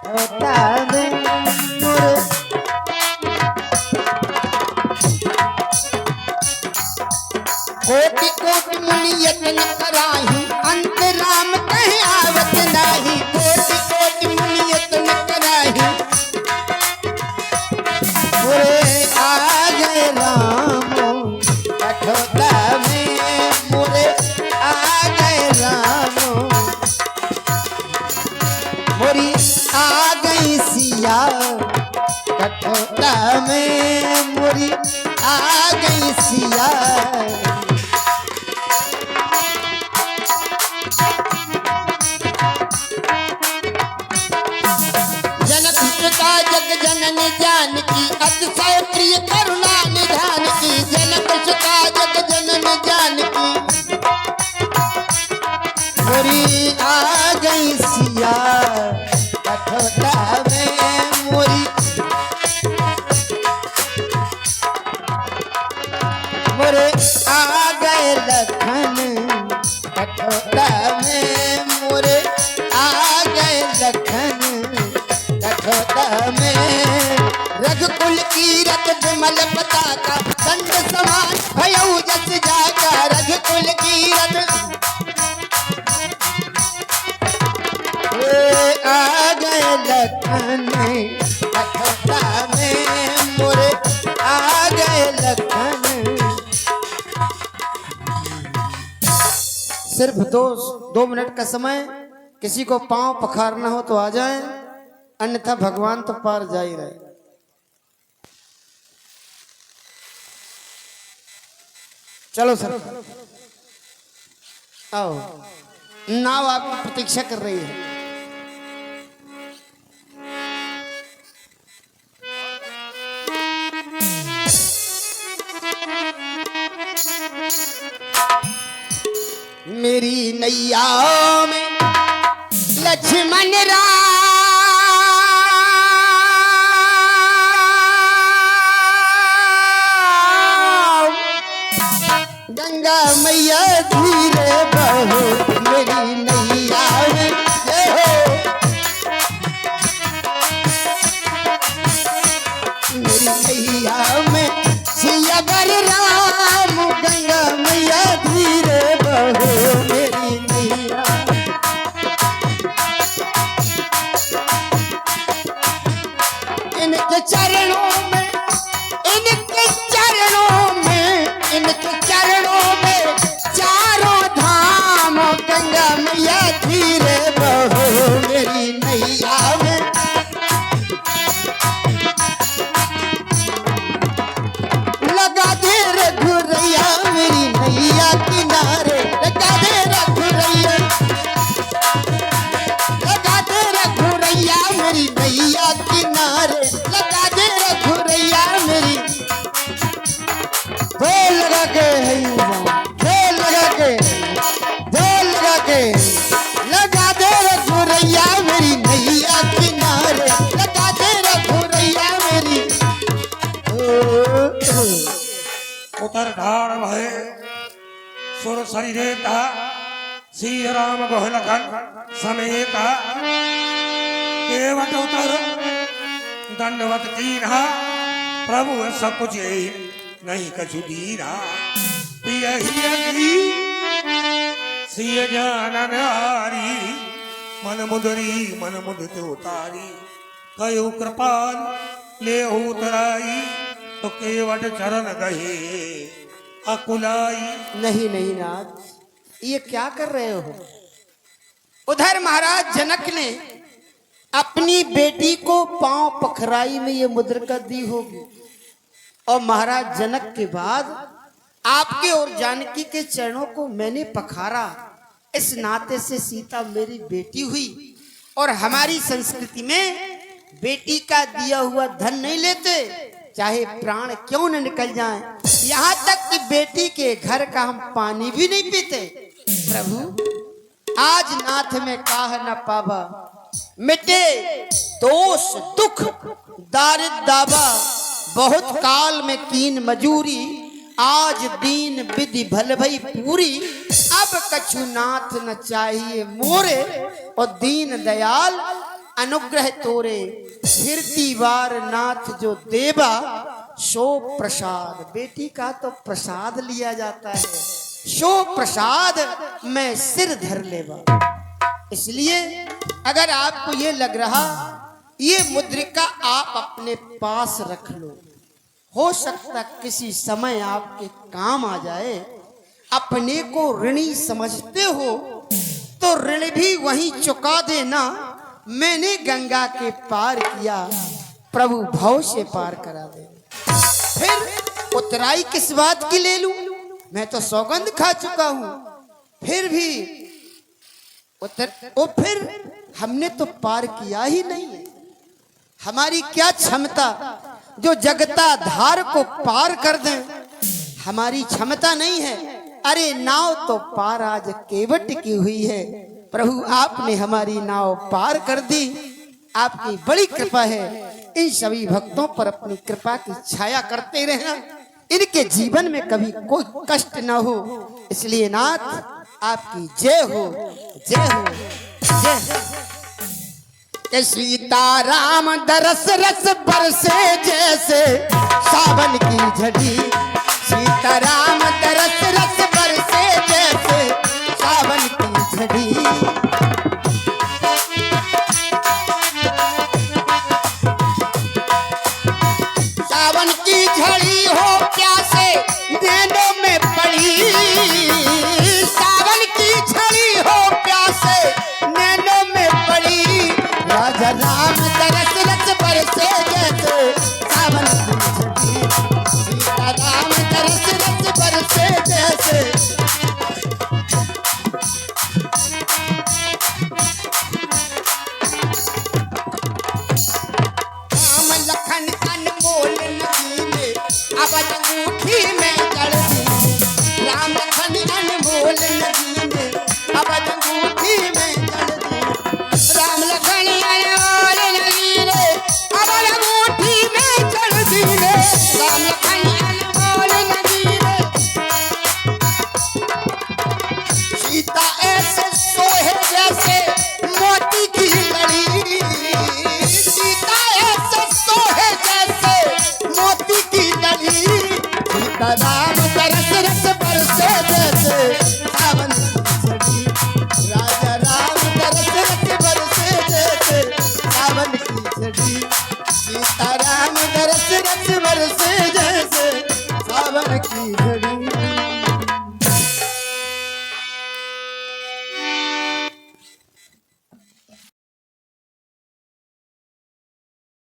कोटि कोटि मुनि यत्न कराही अंत राम कहे आवत नाही। कोटि कोटि मुनि यत्न कराही मोरे आ गए राम कठोता में मोरे आ गए राम मोरी आ गई सिया कठोता में मोरी आ गई सिया। जग जनन जानकी अतिशय प्रिय करुणा निधान की। जनक सुता जग जनन जानकी मोरी आ गई सिया कठोता में मोरी मोरे आ गए लखन कठोता में मोरे आ गए लखन में। रघुकुल की रत विमल पताका दंड समान भयउ जस जाका। रघुकुल की रत आ गए लखन कठोता में मोरे आ गए लखन। सिर्फ दो मिनट का समय, किसी को पांव पखारना हो तो आ जाए, अन्यथा भगवान तो पार जा ही रहे। चलो सर आओ, नाव आपकी प्रतीक्षा कर रही है। मेरी नैया में लक्ष्मण राम गंगा मैया धीरे बहो। मेरी नैया में मेरी नैया में सिया बर राम गंगा मैया धीरे बहो। मेरी नैया इनके चरणों में इनके चरणों में इनके चरणों में चारों धाम गंगा मैया धीरे बहो। मेरी नैया में लगा दे रघुरैया मेरी नैया किनारे। लगा दे रघुरैया लगा दे रघुरैया मेरी नैया किनारे। लगा दे रघुरैया मेरी ढोल लगा के ढोल लगा के ढोल लगा के लगा दे रघुरैया मेरी नैया किनारे। लगा दे रघुरैया मेरी उतर ढाड़ भय सुर शरीरे का श्री राम गोहलखन समेता केवट उतर दंडवत कीन्हा प्रभु सब कुछ नहीं कछु दीना। प्रिय ही सिय जानन हारी मन मुदित उतारी। कयो कृपाल ले उतराई तो केवट चरण गहे अकुलाई। नहीं नहीं नाथ, ये क्या कर रहे हो? उधर महाराज जनक ने अपनी बेटी को पांव पखराई में ये मुद्रिका दी होगी, और महाराज जनक के बाद आपके और जानकी के चरणों को मैंने पखारा। इस नाते से सीता मेरी बेटी हुई, और हमारी संस्कृति में बेटी का दिया हुआ धन नहीं लेते, चाहे प्राण क्यों न निकल जाएं। यहाँ तक कि बेटी के घर का हम पानी भी नहीं पीते। प्रभु आज नाथ में काह न पावा, मिटे दोष दुख दारिद दावा। बहुत काल में कीन मजूरी, आज दीन विधि भल भई पूरी। अब कछु नाथ न चाहिए मोरे, और दीन दयाल अनुग्रह तोरे फिरती बार नाथ जो देवा सो प्रसाद। बेटी का तो प्रसाद लिया जाता है, सो प्रसाद मैं सिर धर लेवा। इसलिए अगर आपको ये लग रहा ये मुद्रिका आप अपने पास रख लो, हो सकता किसी समय आपके काम आ जाए। अपने को ऋणी समझते हो तो ऋण भी वहीं चुका देना। मैंने गंगा के पार किया, प्रभु भव से पार करा दे। फिर उतराई किस बात की ले लूं, मैं तो सौगंध खा चुका हूं। फिर भी फिर हमने तो पार किया ही नहीं है। हमारी क्या क्षमता जो जगता धार को पार कर दें, हमारी क्षमता नहीं है। अरे नाव तो पार आज केवट की हुई है, प्रभु आपने हमारी नाव पार कर दी। आपकी बड़ी कृपा है। इन सभी भक्तों पर अपनी कृपा की छाया करते रहना, इनके जीवन में कभी कोई कष्ट न हो। इसलिए नाथ आपकी जय हो, जय हो, जय हो। सीताराम दरस रस बरसे जैसे सावन की झड़ी। सीताराम दरस रस बरसे जैसे सावन की झड़ी। सावन की झड़ी हो प्यासे नैनों में पड़ी। सावन की झड़ी हो प्यासे नैनों में पड़ी। राजा राम दरस रस बरसे जैसे सावन